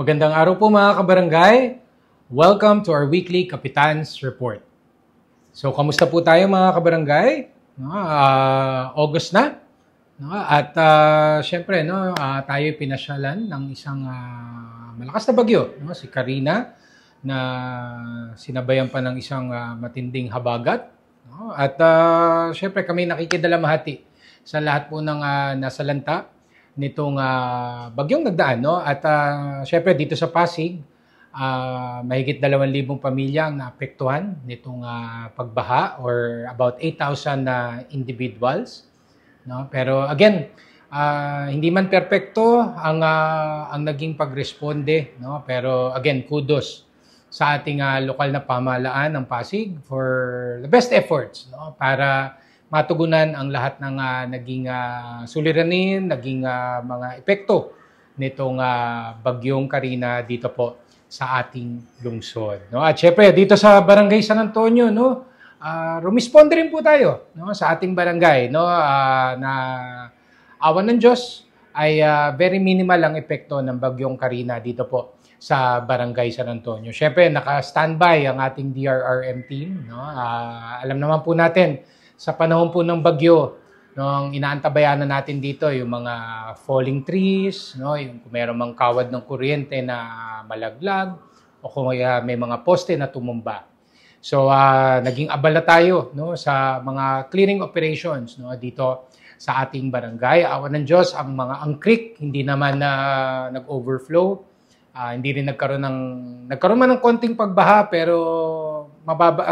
Magandang araw po mga kabarangay. Welcome to our weekly Kapitan's Report. So, kamusta po tayo mga kabarangay? August na. At syempre, tayo pinasyalan ng isang malakas na bagyo. Si Karina na sinabayan pa ng isang matinding habagat. At syempre kami nakikidalamhati sa lahat po ng nasalanta nitong bagyong nagdaan. At syempre dito sa Pasig, mahigit 2,000 pamilya ang naapektuhan nitong pagbaha or about 8,000 individuals. Pero again, hindi man perpekto ang naging pagresponde. Pero again, kudos sa ating lokal na pamahalaan ng Pasig for the best efforts para matugunan ang lahat ng naging suliranin, naging mga epekto nitong bagyong Karina dito po sa ating lungsod. At syempre, dito sa Barangay San Antonio, rumisponde rin po tayo sa ating barangay. Na awan ng Diyos ay very minimal ang epekto ng bagyong Karina dito po sa Barangay San Antonio. Syempre, naka-standby ang ating DRRM team. Alam naman po natin, sa panahon po ng bagyo, nung inaantabayanan natin dito yung mga falling trees, yung kung mayroong mga kawad ng kuryente na malaglag, o kung may mga poste na tumumba. So, naging abala tayo sa mga clearing operations dito sa ating barangay. Awan ng Diyos, ang creek hindi naman nag-overflow. Hindi rin nagkaroon man ng konting pagbaha, pero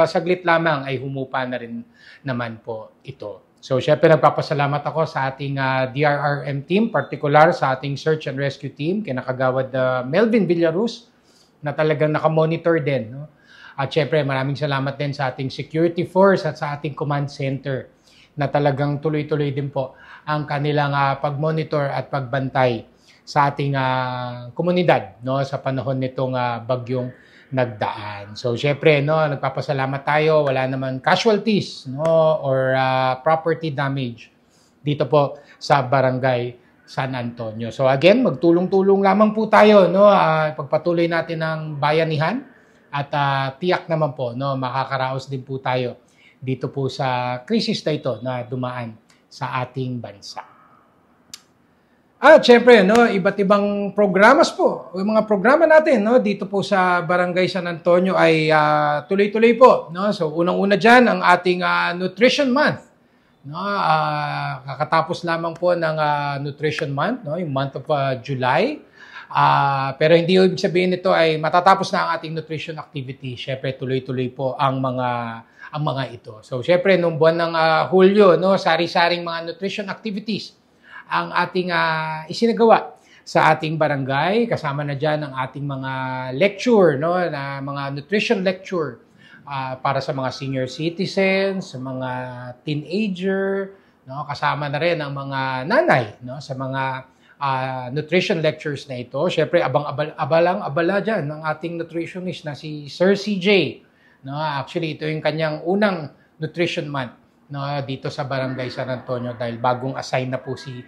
saglit lamang ay humupa na rin naman po ito. So, syempre nagpapasalamat ako sa ating DRRM team, particular sa ating search and rescue team, kinakagawad Melvin Villaruz, na talagang nakamonitor din. At syempre maraming salamat din sa ating security force at sa ating command center na talagang tuloy-tuloy din po ang kanilang pag-monitor at pagbantay sa ating komunidad sa panahon nitong bagyong nagdaan. So, syempre, nagpapasalamat tayo. Wala naman casualties or property damage dito po sa Barangay San Antonio. So, again, magtulong-tulong lamang po tayo. Pagpatuloy natin ang bayanihan at tiyak naman po, makakaraos din po tayo dito po sa krisis na ito na dumaan sa ating bansa. At syempre, iba't ibang programas po. Yung mga programa natin dito po sa Barangay San Antonio ay tuloy-tuloy po. So, unang-una dyan, ang ating Nutrition Month. Kakatapos lamang po ng Nutrition Month, yung month of July. Pero hindi ibig sabihin nito ay matatapos na ang ating nutrition activity. Syempre, tuloy-tuloy po ang mga ito. So, syempre, nung buwan ng Hulyo, sari-saring mga nutrition activities ang ating isinagawa sa ating barangay. Kasama na dyan ang ating mga lecture, na mga nutrition lecture para sa mga senior citizens, sa mga teenager, kasama na rin ang mga nanay sa mga nutrition lectures na ito. Siyempre, abala dyan ng ating nutritionist na si Sir CJ. Actually, ito yung kanyang unang nutrition month dito sa Barangay San Antonio dahil bagong assign na po si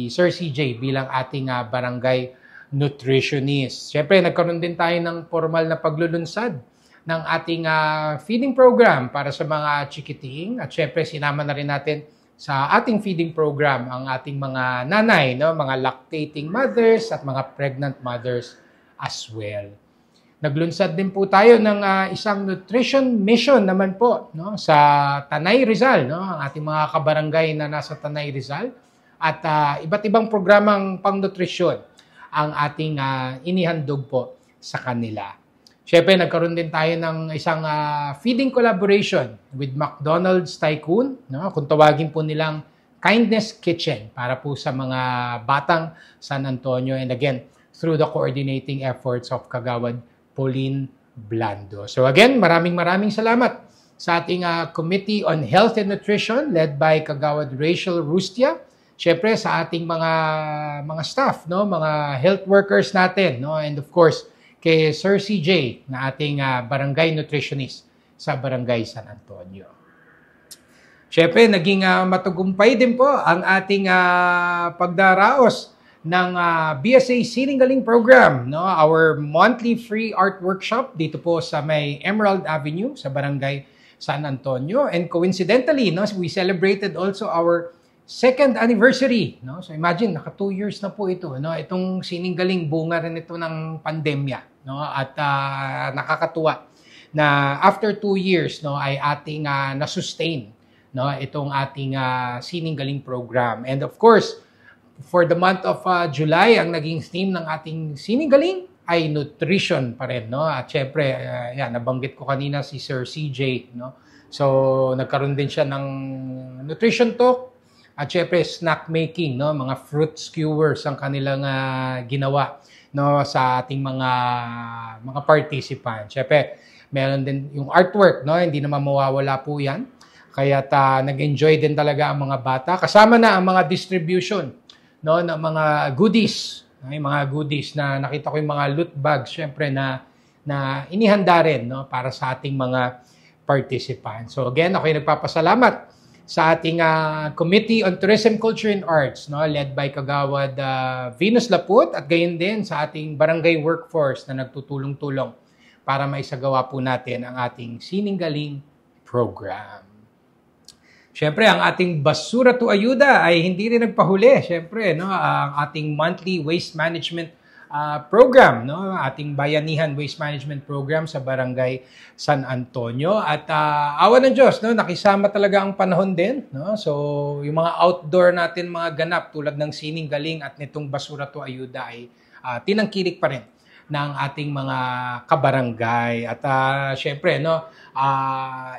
Sir CJ bilang ating barangay nutritionist. Siyempre, nagkaroon din tayo ng formal na paglulunsad ng ating feeding program para sa mga chikiting. At siyempre, sinama na rin natin sa ating feeding program ang ating mga nanay, mga lactating mothers at mga pregnant mothers as well. Naglunsad din po tayo ng isang nutrition mission naman po sa Tanay Rizal, ang ating mga kabarangay na nasa Tanay Rizal. At iba't ibang programang pang-nutrisyon ang ating inihandog po sa kanila. Siyempre, nagkaroon din tayo ng isang feeding collaboration with McDonald's Tycoon, kung tawagin po nilang Kindness Kitchen para po sa mga batang San Antonio. And again, through the coordinating efforts of Kagawad Pauline Blando. So again, maraming salamat sa ating Committee on Health and Nutrition led by Kagawad Rachel Rustia. Siyempre sa ating mga staff, mga health workers natin, and of course kay Sir CJ na ating barangay nutritionist sa Barangay San Antonio. Siyempre, naging matagumpay din po ang ating pagdaraos ng BSA Sininggaling Program, no? Our monthly free art workshop dito po sa may Emerald Avenue sa Barangay San Antonio. And coincidentally, no, we celebrated also our second anniversary, no? So imagine, naka 2 years na po ito, no? Itong Sininggaling, bunga rin ito ng pandemya, no? At nakakatuwa na after 2 years, no, ay ating na-sustain, no, itong ating Sininggaling program. And of course, for the month of July, ang naging theme ng ating Sininggaling ay nutrition pa rin, no? At syempre, yan, nabanggit ko kanina si Sir CJ, no? So, nagkaroon din siya ng nutrition talk at syempre snack making, no? Mga fruit skewers ang kanilang ginawa, no, sa ating mga participants. Syempre, meron din yung artwork, no? Hindi naman mawawala po 'yan. Kaya nag-enjoy din talaga ang mga bata. Kasama na ang mga distribution, no, ng mga goodies. Yung mga goodies na nakita ko yung mga loot bags, syempre na inihanda rin, no, para sa ating mga participants. So again, ako ay nagpapasalamat sa ating Committee on Tourism, Culture and Arts, no, led by Kagawad Venus Laput, at gayon din sa ating barangay workforce na nagtutulong-tulong para maisagawa po natin ang ating Sininggaling program. Siyempre, ang ating Basura to Ayuda ay hindi rin nagpahuli. Siyempre, no, ang ating monthly waste management program, no, ating Bayanihan Waste Management Program sa Barangay San Antonio. At awa ng Diyos, no, nakisama talaga ang panahon din, no? So, yung mga outdoor natin mga ganap tulad ng Sininggaling at nitong Basura to Ayuda ay tinangkilik pa rin ng ating mga kabarangay. At syempre, no,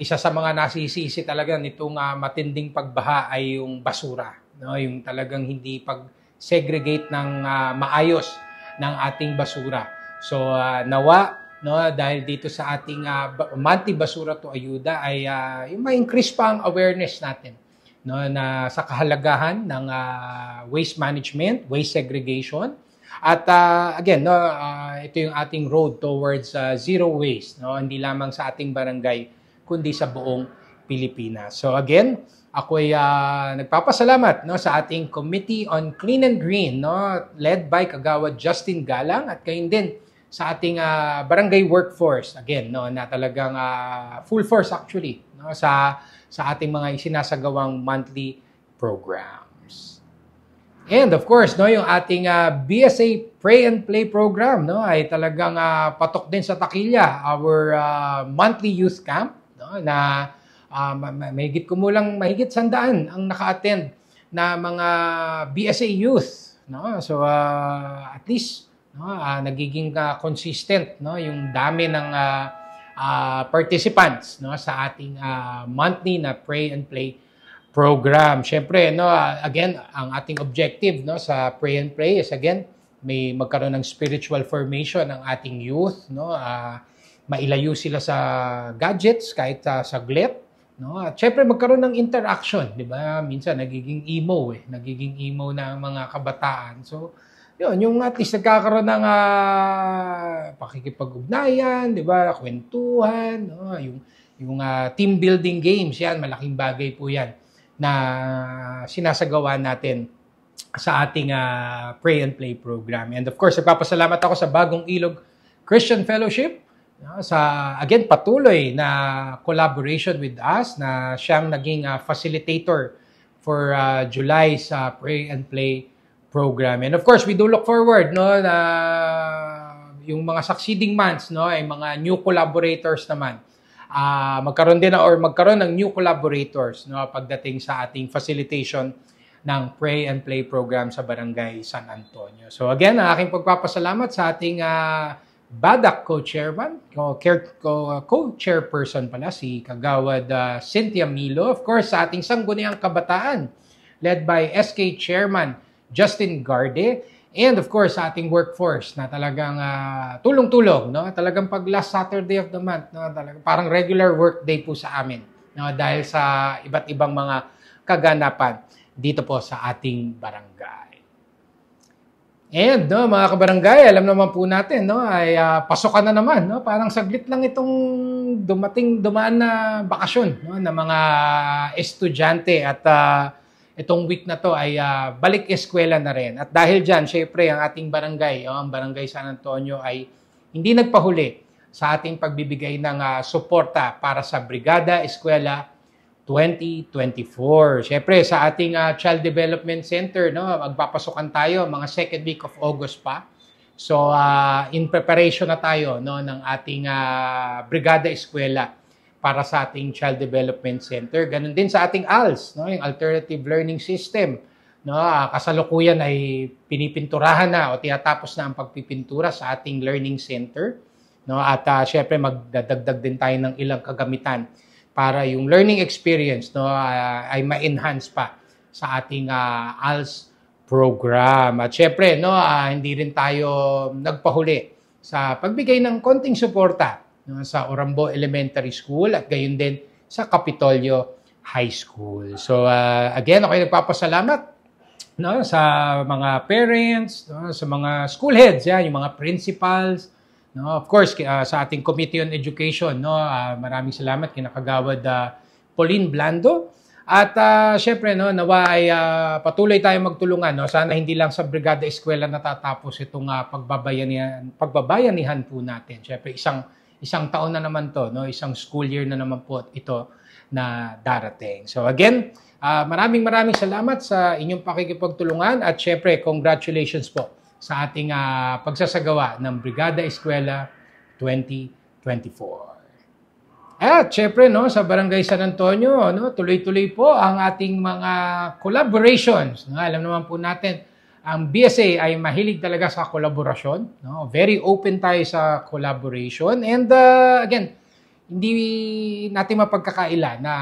isa sa mga nasisisi talaga nitong matinding pagbaha ay yung basura, no, yung talagang hindi pag-segregate ng maayos ng ating basura. So nawa, no, dahil dito sa ating monthly Basura to Ayuda ay yung ma-increase pa ang awareness natin, no, na sa kahalagahan ng waste management, waste segregation. At again, no, ito yung ating road towards zero waste, no, hindi lamang sa ating barangay kundi sa buong Pilipinas. So again, ako ay nagpapasalamat, no, sa ating Committee on Clean and Green, no, led by Kagawad Justin Galang, at gayon din sa ating barangay workforce, again, no, na talagang full force actually, no, sa ating mga isinasagawang monthly programs. And of course, no, yung ating BSA Pray and Play program, no, ay talagang patok din sa takilya, our monthly youth camp, no, na mahigit 100 ang naka-attend na mga BSA youth, no. So at least, no, nagiging consistent, no, yung dami ng participants, no, sa ating monthly na Pray and Play program. Siyempre, no, again, ang ating objective, no, sa Pray and Play is again may magkaroon ng spiritual formation ng ating youth, no, mailayo sila sa gadgets kahit saglit, no, at syempre magkaroon ng interaction, di ba? Minsan nagiging emo na ang mga kabataan. So yun, yung at least nagkakaroon ng pakikipag-ugnayan, di ba, kwentuhan, no, yung team building games, yan, malaking bagay po yan na sinasagawa natin sa ating Pray and Play program. And of course, nagpapasalamat ako sa Bagong Ilog Christian Fellowship, no, sa, again, patuloy na collaboration with us, na siyang naging facilitator for July sa Pray and Play program. And of course, we do look forward, no, na yung mga succeeding months, no, ay mga new collaborators naman. Magkaroon ng new collaborators, no, pagdating sa ating facilitation ng Pray and Play program sa Barangay San Antonio. So again, aking pagpapasalamat sa ating BADAC co-chairman, co-chairperson pala, si Kagawad Cynthia Milo. Of course, sa ating Sangguniang Kabataan, led by SK Chairman Justin Garde. And of course, sa ating workforce na talagang tulong-tulong, no? Talagang pag last Saturday of the month, no? Talagang parang regular work day po sa amin, no? Dahil sa iba't ibang mga kaganapan dito po sa ating barangay. And no, mga kabarangay, alam naman po natin, no, ay pasokan na naman, no? Parang saglit lang itong dumaan na bakasyon, no, ng mga estudyante, at itong week na to ay balik eskwela na rin. At dahil dyan, syempre, ang ating barangay, ang Barangay San Antonio ay hindi nagpahuli sa ating pagbibigay ng suporta para sa Brigada Eskwela 2024. Syempre, sa ating Child Development Center, no, magpapasukan tayo mga second week of August pa. So, in preparation na tayo, no, ng ating Brigada Eskwela para sa ating Child Development Center. Ganun din sa ating ALS, no, yung Alternative Learning System. No, kasalukuyan ay pinipinturahan na o tinatapos na ang pagpipintura sa ating learning center. No, at syempre magdadagdag din tayo ng ilang kagamitan para yung learning experience, no, ay ma-enhance pa sa ating ALS program. At syempre, no, hindi rin tayo nagpahuli sa pagbigay ng konting suporta, no, sa Orambo Elementary School at gayon din sa Capitolio High School. So again, ako ay nagpapasalamat, no, sa mga parents, no, sa mga school heads, yung mga principals, no, of course sa ating Committee on Education, no, maraming salamat kina Kagawad Pauline Blando. At syempre, no, nawa ay patuloy tayong magtulungan, no. Sana hindi lang sa Brigada Eskwela natatapos itong pagbabayanihan po natin. Syempre, isang taon na naman to, no, isang school year na naman po ito na darating. So again, maraming salamat sa inyong pakikipagtulungan at syempre, congratulations po sa ating pagsasagawa ng Brigada Eskwela 2024. At syempre, no, sa Barangay San Antonio, no, tuloy-tuloy po ang ating mga collaborations. No, alam naman po natin, ang BSA ay mahilig talaga sa kolaborasyon. No? Very open tayo sa collaboration. And again, hindi natin mapagkakaila na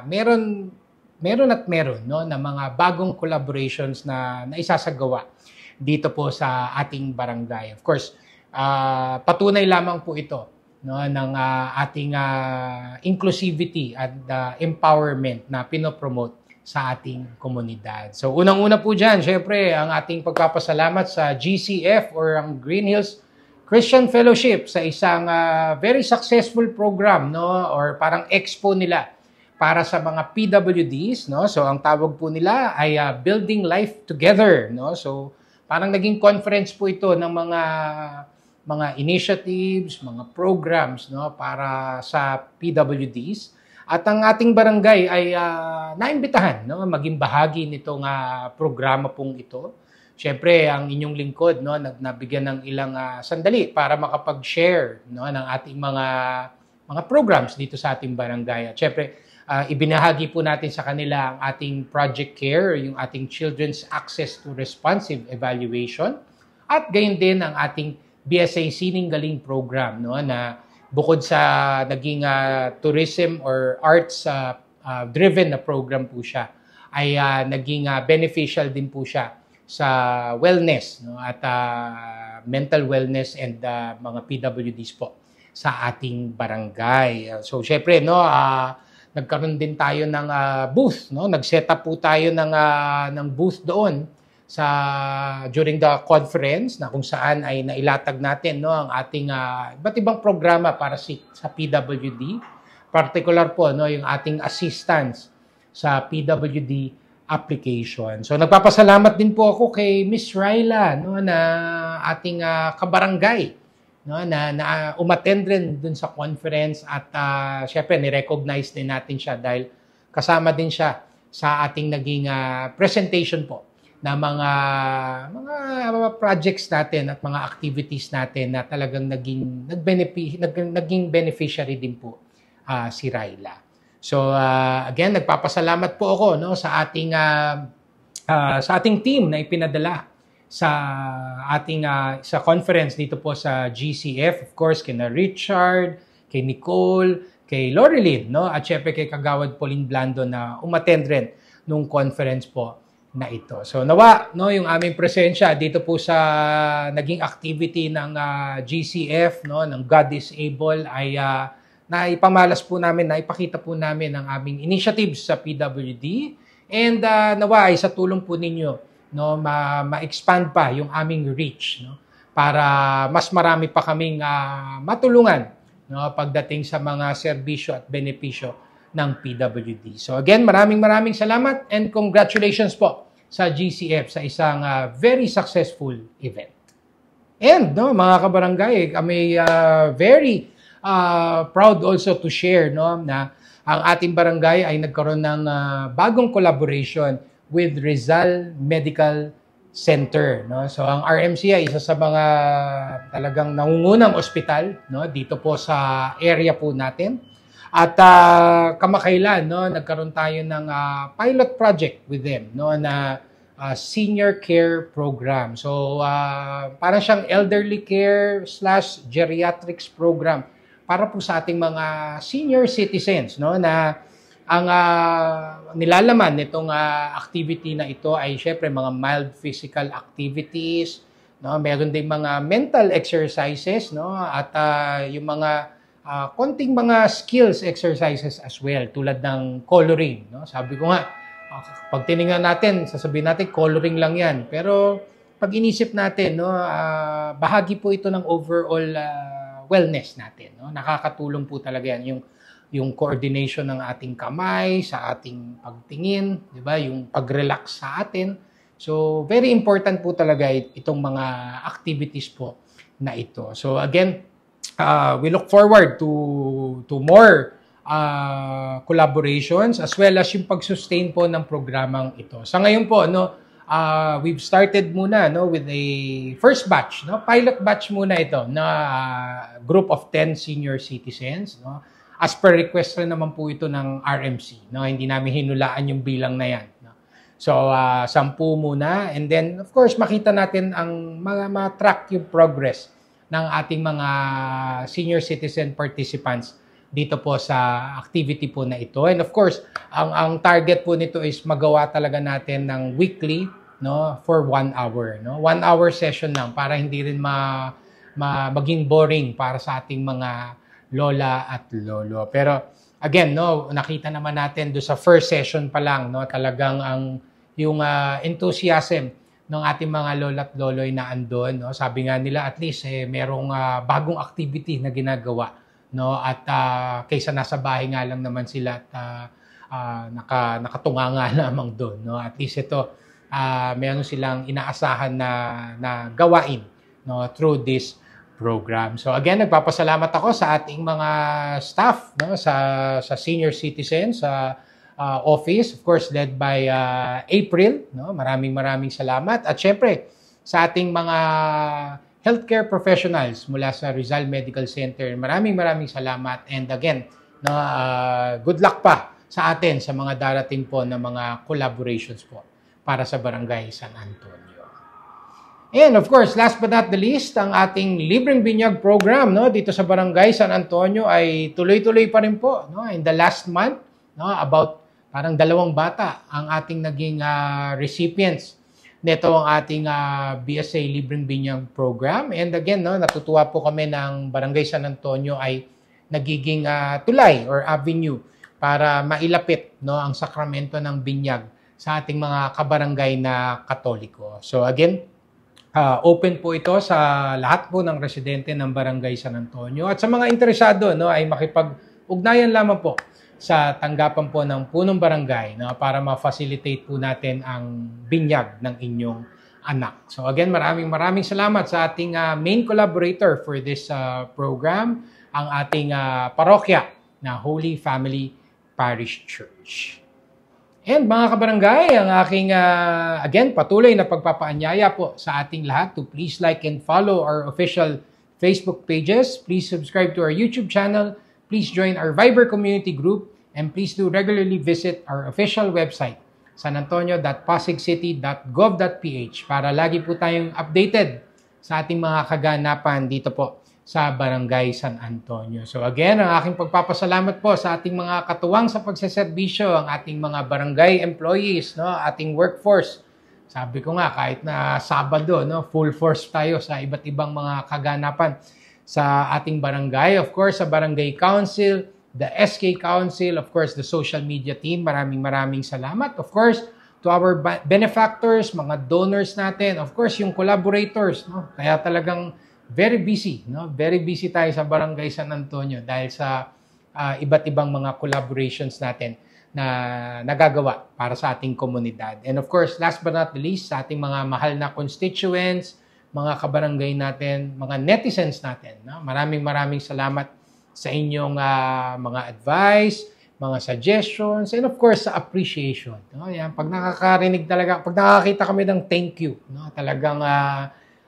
meron no, na mga bagong collaborations na isasagawa dito po sa ating barangay. Of course, patunay lamang po ito, no, ng ating inclusivity at empowerment na pinopromote sa ating komunidad. So unang-una po dyan, syempre, ang ating pagpapasalamat sa GCF or ang Green Hills Christian Fellowship sa isang very successful program, no, or parang expo nila para sa mga PWDs, no. So ang tawag po nila ay Building Life Together, no. So parang naging conference po ito ng mga initiatives, mga programs, no, para sa PWDs. At ang ating barangay ay naimbitahan, no, maging bahagi nitong programa pong ito. Siyempre, ang inyong lingkod, no, nabigyan ng ilang sandali para makapag-share, no, ng ating mga programs dito sa ating barangay. At siyempre, ibinahagi po natin sa kanila ang ating Project Care, yung ating Children's Access to Responsive Evaluation, at gayon din ang ating BSA Sininggaling program, no, na bukod sa naging tourism or arts driven na program po siya, ay naging beneficial din po siya sa wellness, no, at mental wellness and mga PWDs po sa ating barangay. So syempre, no, nagkaroon din tayo ng booth, no, nag-set up po tayo ng booth doon during the conference na kung saan ay nailatag natin, no, ang ating iba't ibang programa para sa PWD, particular po, no, yung ating assistance sa PWD application. So nagpapasalamat din po ako kay Miss Ryla, no, na ating kabarangay, no, na umattend rin dun sa conference at syempre ni-recognize din natin siya dahil kasama din siya sa ating naging presentation po na mga projects natin at mga activities natin na talagang naging beneficiary din po si Ryla. So again, nagpapasalamat po ako, no, sa ating team na ipinadala sa ating sa conference dito po sa GCF. Of course, kina Richard, kay Nicole, kay Loreline, no, at syempre kay Kagawad Pauline Blando na umattend rin nung conference po na ito. So nawa, no, yung aming presensya dito po sa naging activity ng GCF, no, ng God is Able ay naipamalas po namin, naipakita po namin ang aming initiatives sa PWD and nawa ay sa tulong po ninyo, no, ma-expand pa yung aming reach, no, para mas marami pa kaming matulungan, no, pagdating sa mga serbisyo at benepisyo ng PWD. So again, maraming salamat and congratulations po sa GCF sa isang very successful event. And no, mga kabarangay, kami very proud also to share no, na ang ating barangay ay nagkaroon ng bagong collaboration with Rizal Medical Center. No? So ang RMC ay isa sa mga talagang nangungunang ospital no, dito po sa area po natin. At kamakailan, no, nagkaroon tayo ng pilot project with them no, na senior care program. So, parang siyang elderly care / geriatrics program para po sa ating mga senior citizens no, na ang nilalaman nitong activity na ito ay syempre mga mild physical activities, no, meron din mga mental exercises no, at yung mga konting mga skills exercises as well, tulad ng coloring. No? Sabi ko nga, pag tinignan natin, sasabihin natin, coloring lang yan. Pero pag inisip natin, no, bahagi po ito ng overall wellness natin. No? Nakakatulong po talaga yan. Yung coordination ng ating kamay, sa ating pagtingin, di ba? Yung pag-relax sa atin. So, very important po talaga itong mga activities po na ito. So, again, we look forward to more collaborations as well as yung pag-sustain po ng programang ito. Sa ngayon po, no, we've started muna no, with a first batch, no, pilot batch muna ito na group of 10 senior citizens. No. As per request rin naman po ito ng RMC. No, hindi namin hinulaan yung bilang na yan. No. So, 10 muna and then of course makita natin ang ma-track yung progress ng ating mga senior citizen participants dito po sa activity po na ito. And of course, ang target po nito is magawa talaga natin ng weekly no, for 1 hour. No? 1 hour session lang para hindi rin maging boring para sa ating mga lola at lolo. Pero again, no, nakita naman natin do sa first session pa lang, no, talagang yung enthusiasm ng ating mga lola't loloy na andon, no? Sabi nga nila at least merong bagong activity na ginagawa, no? At kaysa nasa bahay nga lang naman sila at nakatunga nga lamang doon, no? At least ito meron silang inaasahan na gawain, no, through this program. So again, nagpapasalamat ako sa ating mga staff, no, sa senior citizens sa office, of course, led by April. No? Maraming salamat. At syempre, sa ating mga healthcare professionals mula sa Rizal Medical Center, maraming salamat. And again, no, good luck pa sa atin sa mga darating po na mga collaborations po para sa Barangay San Antonio. And of course, last but not the least, ang ating libreng binyag program no, dito sa Barangay San Antonio ay tuloy-tuloy pa rin po. No? In the last month, no, about parang 2 bata ang ating naging recipients nito ang ating BSA Libreng Binyag Program. And again, no, natutuwa po kami ng Barangay San Antonio ay nagiging tulay or avenue para mailapit no, ang sakramento ng binyag sa ating mga kabarangay na Katoliko. So again, open po ito sa lahat po ng residente ng Barangay San Antonio. At sa mga interesado no, ay makipag-ugnayan lamang po sa tanggapan po ng punong barangay no, para ma-facilitate po natin ang binyag ng inyong anak. So again, maraming salamat sa ating main collaborator for this program, ang ating parokya na Holy Family Parish Church. And mga kabarangay, ang aking again patuloy na pagpapaanyaya po sa ating lahat to please like and follow our official Facebook pages. Please subscribe to our YouTube channel. Please join our Viber community group. And please do regularly visit our official website, sanantonio.pasigcity.gov.ph para lagi po tayong updated sa ating mga kaganapan dito po sa Barangay San Antonio. So again, ang aking pagpapasalamat po sa ating mga katuwang sa pagseserbisyo, ang ating mga barangay employees, no, ating workforce. Sabi ko nga, kahit na Sabado, no, full force tayo sa iba't ibang mga kaganapan sa ating barangay. Of course, sa Barangay Council, the SK Council, of course, the social media team, maraming salamat. Of course, to our benefactors, mga donors natin, of course, yung collaborators, no? Kaya talagang very busy, no? Very busy tayo sa Barangay San Antonio dahil sa iba't ibang mga collaborations natin na nagagawa para sa ating komunidad. And of course, last but not the least, sa ating mga mahal na constituents, mga kabarangay natin, mga netizens natin. No? Maraming salamat sa inyong mga advice, mga suggestions, and of course, sa appreciation. No? Yan, pag nakakarinig talaga, pag nakakita kami ng thank you, no? Talagang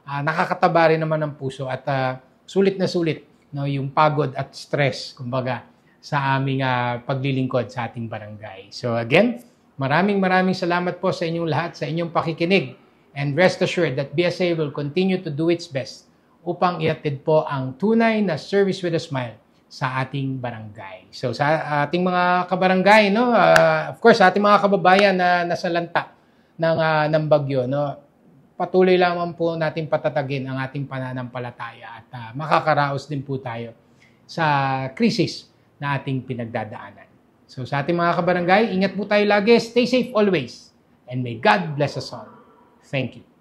nakakataba rin naman ng puso at sulit na sulit, no? Yung pagod at stress, kumbaga, sa aming paglilingkod sa ating barangay. So again, maraming salamat po sa inyong lahat, sa inyong pakikinig. And rest assured that BSA will continue to do its best upang ihatid po ang tunay na service with a smile sa ating barangay. So sa ating mga kabarangay, no, of course, sa ating mga kababayan na nasa lanta ng bagyo, no, patuloy lamang po natin patatagin ang ating pananampalataya at makakaraos din po tayo sa krisis na ating pinagdadaanan. So sa ating mga kabarangay, ingat po tayo lagi, stay safe always, and may God bless us all. Thank you.